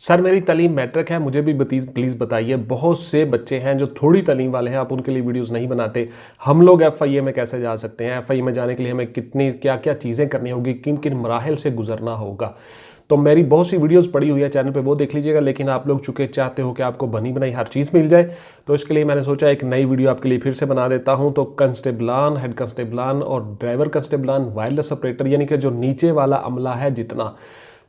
Sir मेरी तालीम matric है, मुझे भी प्लीज़ बताइए। बहुत से बच्चे हैं जो थोड़ी तालीम वाले हैं, आप उनके लिए वीडियोस नहीं बनाते। हम लोग FIA में कैसे जा सकते हैं, FIA में जाने के लिए हमें कितनी क्या क्या चीज़ें करनी होगी, किन किन मराहिल से गुजरना होगा। तो मेरी बहुत सी वीडियोस पड़ी हुई है चैनल पे, वो देख लीजिएगा। लेकिन आप लोग चूँकि चाहते हो कि आपको बनी बनाई हर चीज़ मिल जाए, तो इसके लिए मैंने सोचा एक नई वीडियो आपके लिए फिर से बना देता हूँ। तो कंस्टेबलान, हेड कंस्टेबलान और ड्राइवर कंस्टेबलान, वायरलेस ऑपरेटर, यानी कि जो नीचे वाला अमला है, जितना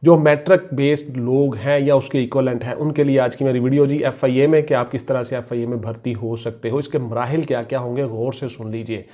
जो मैट्रिक बेस्ड लोग हैं या उसके इक्वलेंट हैं, उनके लिए आज की मेरी वीडियो जी FIA में कि आप किस तरह से FIA में भर्ती हो सकते हो, इसके मराहिल क्या क्या होंगे, गौर से सुन लीजिए।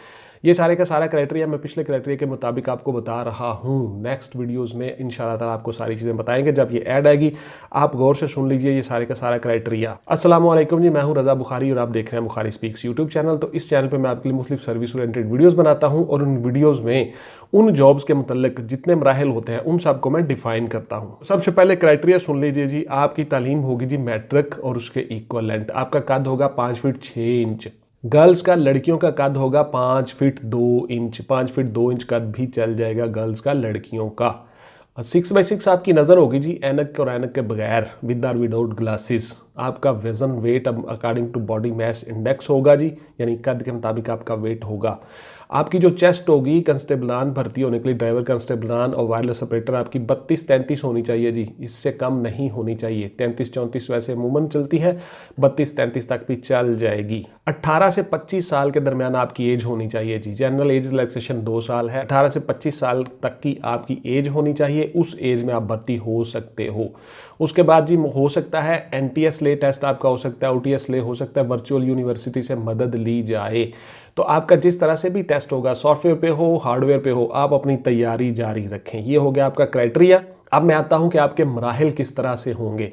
ये सारे का सारा क्राइटेरिया मैं पिछले क्राइटेरिया के मुताबिक आपको बता रहा हूँ। नेक्स्ट वीडियोस में इंशाल्लाह ताला आपको सारी चीज़ें बताएंगे। जब ये ऐड आएगी आप गौर से सुन लीजिए ये सारे का सारा क्राइटेरिया। अस्सलाम वालेकुम जी, मैं हूँ रज़ा बुखारी और आप देख रहे हैं बुखारी स्पीक्स यूट्यूब चैनल। तो इस चैनल पर मैं आपके लिए मुख्तलिफ सर्विस ओरिएंटेड वीडियोज़ बनाता हूँ और उन वीडियोज़ में उन जॉब्स के मुतल्लिक जितने मराहिल होते हैं उन सबको मैं डिफाइन करता हूँ। सबसे पहले क्राइटेरिया सुन लीजिए जी। आपकी तालीम होगी जी मैट्रिक और उसके इक्वलेंट। आपका कद होगा 5 फीट 6 इंच। गर्ल्स का, लड़कियों का कद होगा 5 फीट 2 इंच। 5 फीट 2 इंच कद भी चल जाएगा गर्ल्स का, लड़कियों का। 6x6 आपकी नज़र होगी जी, ऐनक और ऐनक के बगैर, विद और विदाउट ग्लासेस। आपका वजन वेट अब according to body mass index होगा जी, यानी कद के मुताबिक आपका वेट होगा। आपकी जो चेस्ट होगी कंस्टेबलान भर्ती होने के लिए, ड्राइवर कंस्टेबलान और वायरलेस ऑपरेटर, आपकी 32-33 होनी चाहिए जी, इससे कम नहीं होनी चाहिए। 33-34 वैसे अमूमन चलती है, 32-33 तक भी चल जाएगी। 18 से 25 साल के दरमियान आपकी एज होनी चाहिए जी। जनरल एज रिलैक्सेशन 2 साल है। 18 से 25 साल तक की आपकी एज होनी चाहिए, उस एज में आप भर्ती हो सकते हो। उसके बाद जी हो सकता है NTS ले टेस्ट आपका हो सकता है, OTS ले हो सकता है, वर्चुअल यूनिवर्सिटी से मदद ली जाए। तो आपका जिस तरह से भी टेस्ट होगा, सॉफ्टवेयर पे हो, हार्डवेयर पे हो, आप अपनी तैयारी जारी रखें। ये हो गया आपका क्राइटेरिया। अब मैं आता हूं कि आपके मराहिल किस तरह से होंगे।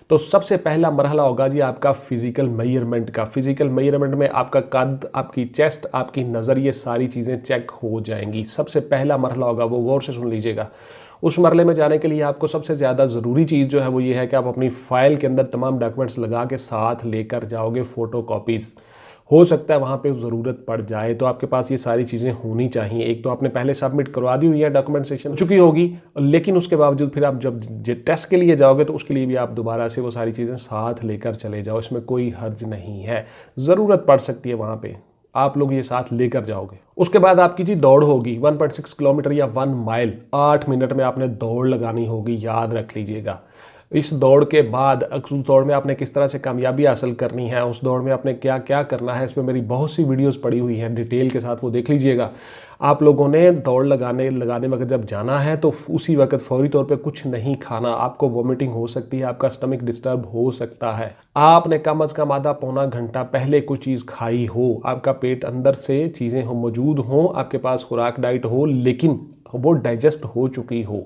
तो सबसे पहला मरहला होगा जी आपका फिजिकल मेजरमेंट का। फिजिकल मेजरमेंट में आपका कद, आपकी चेस्ट, आपकी नज़र, ये सारी चीज़ें चेक हो जाएंगी। सबसे पहला मरहला होगा वो, गौर से सुन लीजिएगा। उस मरहले में जाने के लिए आपको सबसे ज़्यादा ज़रूरी चीज़ जो है वो ये है कि आप अपनी फ़ाइल के अंदर तमाम डॉक्यूमेंट्स लगा के साथ लेकर जाओगे। फ़ोटो कॉपीज़, हो सकता है वहाँ पे ज़रूरत पड़ जाए, तो आपके पास ये सारी चीज़ें होनी चाहिए। एक तो आपने पहले सबमिट करवा दी हुई है, डॉक्यूमेंटेशन चुकी होगी, लेकिन उसके बावजूद फिर आप जब टेस्ट के लिए जाओगे तो उसके लिए भी आप दोबारा से वो सारी चीज़ें साथ लेकर चले जाओ। इसमें कोई हर्ज नहीं है, ज़रूरत पड़ सकती है वहाँ पे, आप लोग ये साथ लेकर जाओगे। उसके बाद आपकी जी दौड़ होगी 1.6 किलोमीटर या 1 माइल। 8 मिनट में आपने दौड़ लगानी होगी, याद रख लीजिएगा। इस दौड़ के बाद उस दौड़ में आपने किस तरह से कामयाबी हासिल करनी है, उस दौड़ में आपने क्या क्या करना है, इस पर मेरी बहुत सी वीडियोस पड़ी हुई हैं डिटेल के साथ, वो देख लीजिएगा। आप लोगों ने दौड़ लगाने वक्त जब जाना है तो उसी वक्त फौरी तौर पे कुछ नहीं खाना। आपको वॉमिटिंग हो सकती है, आपका स्टमक डिस्टर्ब हो सकता है। आपने कम अज़ कम आधा पौना घंटा पहले कोई चीज़ खाई हो, आपका पेट अंदर से चीज़ें हो मौजूद हों, आपके पास खुराक डाइट हो, लेकिन वो डाइजेस्ट हो चुकी हो।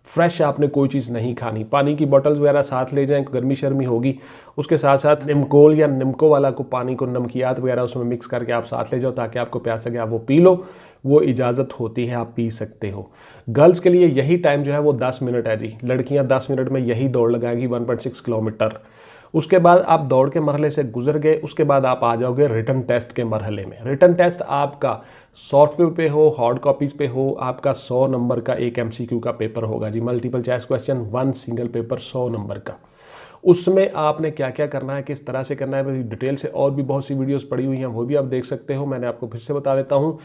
फ्रेश आपने कोई चीज़ नहीं खानी। पानी की बोतल्स वगैरह साथ ले जाएं, गर्मी शर्मी होगी। उसके साथ साथ निमकोल या निमको वाला को पानी को नमकियात वगैरह उसमें मिक्स करके आप साथ ले जाओ, ताकि आपको प्यास लगे आप वो पी लो। वो इजाज़त होती है, आप पी सकते हो। गर्ल्स के लिए यही टाइम जो है वो 10 मिनट है जी। लड़कियाँ 10 मिनट में यही दौड़ लगाएंगी 1.6 किलोमीटर। उसके बाद आप दौड़ के मरहले से गुजर गए, उसके बाद आप आ जाओगे रिटन टेस्ट के मरहले में। रिटन टेस्ट आपका सॉफ्टवेयर पे हो, हार्ड कॉपीज़ पे हो, आपका 100 नंबर का एक MCQ का पेपर होगा जी। Multiple choice question, 1 single paper 100 number का। उसमें आपने क्या क्या करना है, किस तरह से करना है, डिटेल से और भी बहुत सी वीडियोस पड़ी हुई हैं, वो भी आप देख सकते हो। मैंने आपको फिर से बता देता हूँ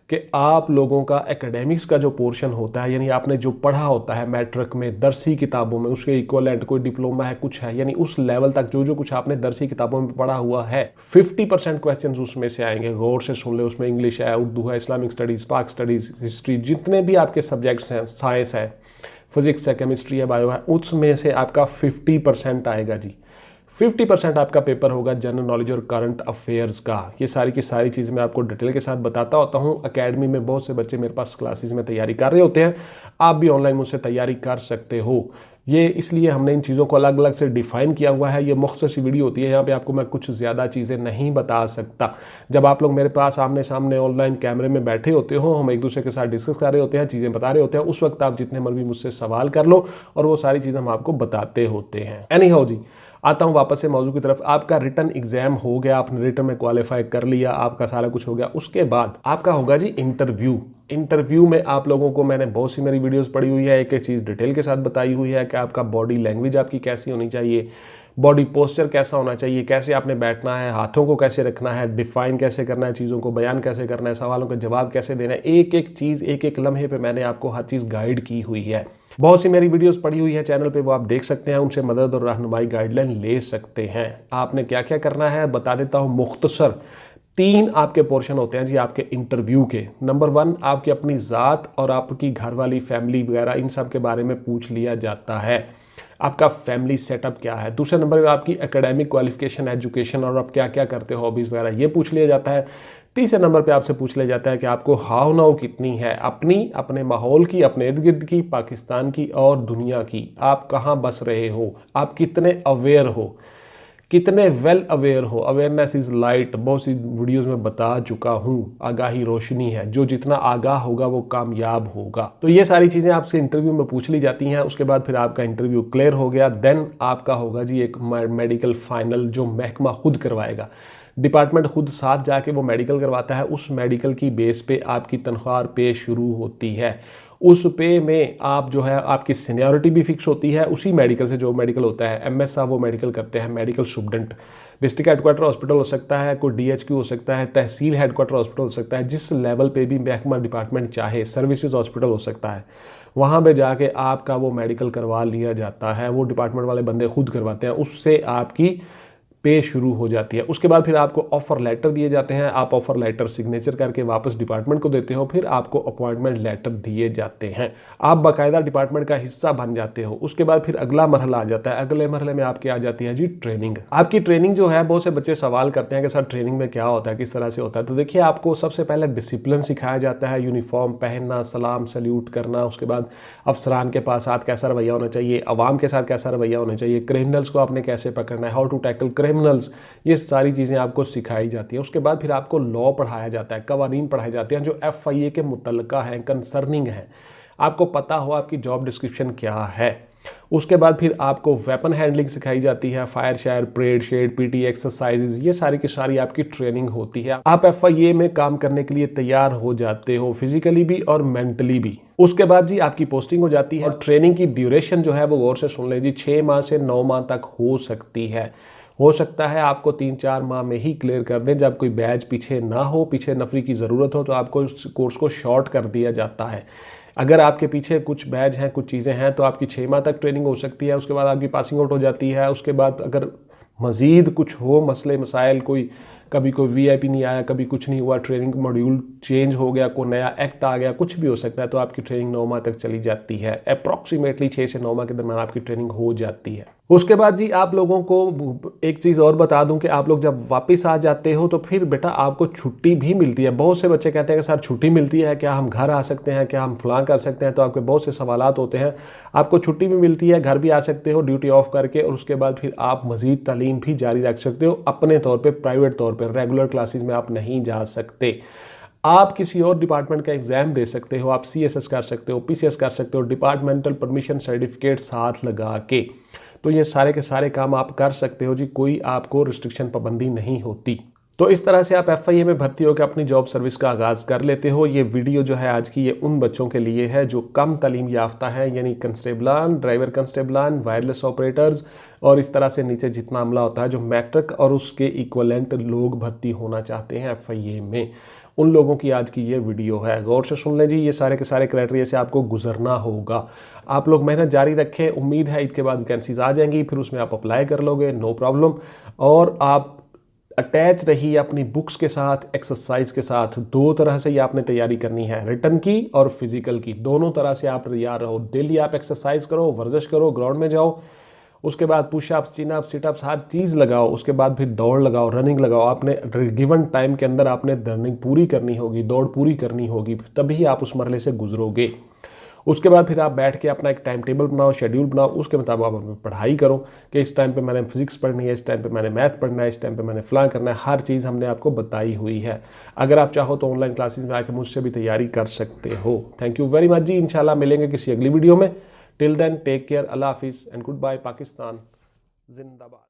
कि आप लोगों का एकेडमिक्स का जो पोर्शन होता है, यानी आपने जो पढ़ा होता है मैट्रिक में दरसी किताबों में, उसके इक्वलेंट कोई डिप्लोमा है, कुछ है, यानी उस लेवल तक जो कुछ आपने दरसी किताबों में पढ़ा हुआ है, 50% क्वेश्चन उसमें से आएंगे। गौर से सुन ले। उसमें इंग्लिश है, उर्दू है, इस्लामिक स्टडीज़, पाक स्टडीज़, हिस्ट्री, जितने भी आपके सब्जेक्ट्स हैं, साइंस है, फिजिक्स है, केमिस्ट्री है, बायो है, उसमें से आपका 50% आएगा जी। 50% आपका पेपर होगा जनरल नॉलेज और करंट अफेयर्स का। ये सारी की सारी चीज़ मैं आपको डिटेल के साथ बताता होता हूँ। एकेडमी में बहुत से बच्चे मेरे पास क्लासेस में तैयारी कर रहे होते हैं, आप भी ऑनलाइन मुझसे तैयारी कर सकते हो। ये इसलिए हमने इन चीज़ों को अलग अलग से डिफ़ाइन किया हुआ है। ये मुख्तसर सी वीडियो होती है, यहाँ पे आपको मैं कुछ ज़्यादा चीज़ें नहीं बता सकता। जब आप लोग मेरे पास आमने सामने ऑनलाइन कैमरे में बैठे होते हो, हम एक दूसरे के साथ डिस्कस कर रहे होते हैं, चीज़ें बता रहे होते हैं, उस वक्त आप जितने मर्जी मुझसे सवाल कर लो और वो सारी चीज़ें हम आपको बताते होते हैं। एनी हाउ जी, आता हूँ वापस से मौजू की तरफ। आपका रिटन एग्जाम हो गया, आपने रिटन में क्वालिफाई कर लिया, आपका सारा कुछ हो गया। उसके बाद आपका होगा जी इंटरव्यू। इंटरव्यू में आप लोगों को मैंने बहुत सी मेरी वीडियोस पढ़ी हुई है, एक एक चीज़ डिटेल के साथ बताई हुई है कि आपका बॉडी लैंग्वेज आपकी कैसी होनी चाहिए, बॉडी पोस्चर कैसा होना चाहिए, कैसे आपने बैठना है, हाथों को कैसे रखना है, डिफाइन कैसे करना है चीज़ों को, बयान कैसे करना है, सवालों के जवाब कैसे देना है, एक एक चीज़ एक एक लम्हे पे मैंने आपको हर चीज़ गाइड की हुई है। बहुत सी मेरी वीडियोस पड़ी हुई है चैनल पे, वो आप देख सकते हैं, उनसे मदद और रहनुमाई गाइडलाइन ले सकते हैं। आपने क्या क्या करना है बता देता हूँ मुख्तसर। 3 आपके पोर्शन होते हैं जी आपके इंटरव्यू के। नंबर 1 आपकी अपनी ज़ात और आपकी घर वाली फैमिली वगैरह इन सब के बारे में पूछ लिया जाता है। आपका फैमिली सेटअप क्या है। दूसरे नंबर पे आपकी एकेडमिक क्वालिफिकेशन, एजुकेशन और आप क्या क्या करते हो, हॉबीज़ वगैरह ये पूछ लिया जाता है। तीसरे नंबर पे आपसे पूछ लिया जाता है कि आपको हाव नाउ कितनी है अपनी, अपने माहौल की, अपने इर्द गिर्द की, पाकिस्तान की और दुनिया की। आप कहाँ बस रहे हो, आप कितने अवेयर हो, कितने वेल अवेयर हो। अवेयरनेस इज़ लाइट, बहुत सी वीडियोस में बता चुका हूँ। आगाही रोशनी है, जो जितना आगाह होगा वो कामयाब होगा। तो ये सारी चीज़ें आपसे इंटरव्यू में पूछ ली जाती हैं। उसके बाद फिर आपका इंटरव्यू क्लियर हो गया, देन आपका होगा जी एक मेडिकल फाइनल, जो महकमा खुद करवाएगा। डिपार्टमेंट खुद साथ जाके वो मेडिकल करवाता है। उस मेडिकल की बेस पे आपकी तनख्वाह पे शुरू होती है। उस पे में आप जो है आपकी सीनियरिटी भी फिक्स होती है उसी मेडिकल से। जो मेडिकल होता है एमएस साहब वो मेडिकल करते हैं, medical student. District headquarter hospital हो सकता है, कोई डीएचक्यू हो सकता है, तहसील हेडक्वार्टर हॉस्पिटल हो सकता है, जिस लेवल पे भी महकमा डिपार्टमेंट चाहे। सर्विसेज हॉस्पिटल हो सकता है, वहाँ पे जाके आपका वो मेडिकल करवा लिया जाता है। वो डिपार्टमेंट वाले बंदे खुद करवाते हैं, उससे आपकी पे शुरू हो जाती है। उसके बाद फिर आपको ऑफर लेटर दिए जाते हैं। आप ऑफर लेटर सिग्नेचर करके वापस डिपार्टमेंट को देते हो, फिर आपको अपॉइंटमेंट लेटर दिए जाते हैं। आप बाकायदा डिपार्टमेंट का हिस्सा बन जाते हो। उसके बाद फिर अगला मरहला आ जाता है। अगले मरहले में आपकी आ जाती है जी ट्रेनिंग। आपकी ट्रेनिंग जो है, बहुत से बच्चे सवाल करते हैं कि सर ट्रेनिंग में क्या होता है, किस तरह से होता है। तो देखिए, आपको सबसे पहले डिसिप्लिन सिखाया जाता है, यूनिफॉर्म पहनना, सलाम सल्यूट करना। उसके बाद अफसरान के पास साथ कैसा रवैया होना चाहिए, अवाम के साथ कैसा रवैया होना चाहिए, क्रिमिनल्स को आपने कैसे पकड़ना है, हाउ टू टैकल क्रिमिनल्स, ये सारी चीज़ें आपको सिखाई जाती है। उसके बाद फिर आपको लॉ पढ़ाया जाता है, कवानीन पढ़ाए जाते हैं जो FIA के मुतल्लिका हैं, कंसर्निंग हैं। आपको पता हो आपकी जॉब डिस्क्रिप्शन क्या है। उसके बाद फिर आपको वेपन हैंडलिंग सिखाई जाती है, फायर शायर, परेड शेड, PT एक्सरसाइजेज, ये सारी की सारी आपकी ट्रेनिंग होती है। आप FIA में काम करने के लिए तैयार हो जाते हो, फिजिकली भी और मेंटली भी। उसके बाद जी आपकी पोस्टिंग हो जाती है। और ट्रेनिंग की ड्यूरेशन जो है वो गौर से सुन लें जी, 6 माह से 9 माह तक हो सकती है। हो सकता है आपको 3-4 माह में ही क्लियर कर दें, जब कोई बैच पीछे ना हो, पीछे नफरी की ज़रूरत हो, तो आपको इस कोर्स को शॉर्ट कर दिया जाता है। अगर आपके पीछे कुछ बैच हैं, कुछ चीज़ें हैं, तो आपकी 6 माह तक ट्रेनिंग हो सकती है। उसके बाद आपकी पासिंग आउट हो जाती है। उसके बाद अगर मज़ीद कुछ हो मसले मसाइल, कोई कभी कोई VIP नहीं आया, कभी कुछ नहीं हुआ, ट्रेनिंग मॉड्यूल चेंज हो गया, कोई नया एक्ट आ गया, कुछ भी हो सकता है, तो आपकी ट्रेनिंग 9 माह तक चली जाती है। अप्रॉक्सीमेटली 6 से 9 माह के दरमियान आपकी ट्रेनिंग हो जाती है। उसके बाद जी आप लोगों को एक चीज़ और बता दूं कि आप लोग जब वापस आ जाते हो तो फिर बेटा आपको छुट्टी भी मिलती है। बहुत से बच्चे कहते हैं कि सर छुट्टी मिलती है, क्या हम घर आ सकते हैं, क्या हम फलां कर सकते हैं। तो आपके बहुत से सवालात होते हैं। आपको छुट्टी भी मिलती है, घर भी आ सकते हो ड्यूटी ऑफ करके, और उसके बाद फिर आप मज़ीद तालीम भी जारी रख सकते हो अपने तौर पर, प्राइवेट तौर पर। रेगुलर क्लासेस में आप नहीं जा सकते। आप किसी और डिपार्टमेंट का एग्जाम दे सकते हो, आप CSS कर सकते हो, PCS कर सकते हो, डिपार्टमेंटल परमिशन सर्टिफिकेट साथ लगा के। तो ये सारे के सारे काम आप कर सकते हो जी, कोई आपको रिस्ट्रिक्शन पाबंदी नहीं होती। तो इस तरह से आप FIA में भर्ती होकर अपनी जॉब सर्विस का आगाज़ कर लेते हो। ये वीडियो जो है आज की, ये उन बच्चों के लिए है जो कम तालीम याफ्ता है, यानी कंस्टेबलान, ड्राइवर कंस्टेबलान, वायरलेस ऑपरेटर्स और इस तरह से नीचे जितना अमला होता है, जो मैट्रिक और उसके इक्वलेंट लोग भर्ती होना चाहते हैं FIA में। उन लोगों की आज की ये वीडियो है। गौर से सुन लें जी, ये सारे के सारे क्राइटेरिया से आपको गुजरना होगा। आप लोग मेहनत जारी रखें, उम्मीद है ईद के बाद वैकेंसीज आ जाएंगी, फिर उसमें आप अप्लाई कर लोगे, नो प्रॉब्लम। और आप अटैच रहिए अपनी बुक्स के साथ, एक्सरसाइज के साथ। 2 तरह से ये आपने तैयारी करनी है, रिटन की और फिजिकल की, दोनों तरह से आप तैयार रहो। डेली आप एक्सरसाइज करो, वर्जिश करो, ग्राउंड में जाओ। उसके बाद पुशअप्स, चिनअप्स, सिटअप्स, हर चीज़ लगाओ। उसके बाद फिर दौड़ लगाओ, रनिंग लगाओ। आपने गिवन टाइम के अंदर आपने रनिंग पूरी करनी होगी, दौड़ पूरी करनी होगी, तभी आप उस मरहले से गुजरोगे। उसके बाद फिर आप बैठ के अपना एक टाइम टेबल बनाओ, शेड्यूल बनाओ, उसके मुताबिक आप अपनी पढ़ाई करो कि इस टाइम पे मैंने फिजिक्स पढ़नी है, इस टाइम पे मैंने मैथ पढ़ना है, इस टाइम पे मैंने फलां करना है। हर चीज़ हमने आपको बताई हुई है। अगर आप चाहो तो ऑनलाइन क्लासेस में आके मुझसे भी तैयारी कर सकते हो। थैंक यू वेरी मच जी। इंशाल्लाह मिलेंगे किसी अगली वीडियो में। टिल देन टेक केयर, अल्लाह हाफिज़ एंड गुड बाय। पाकिस्तान जिंदाबाद।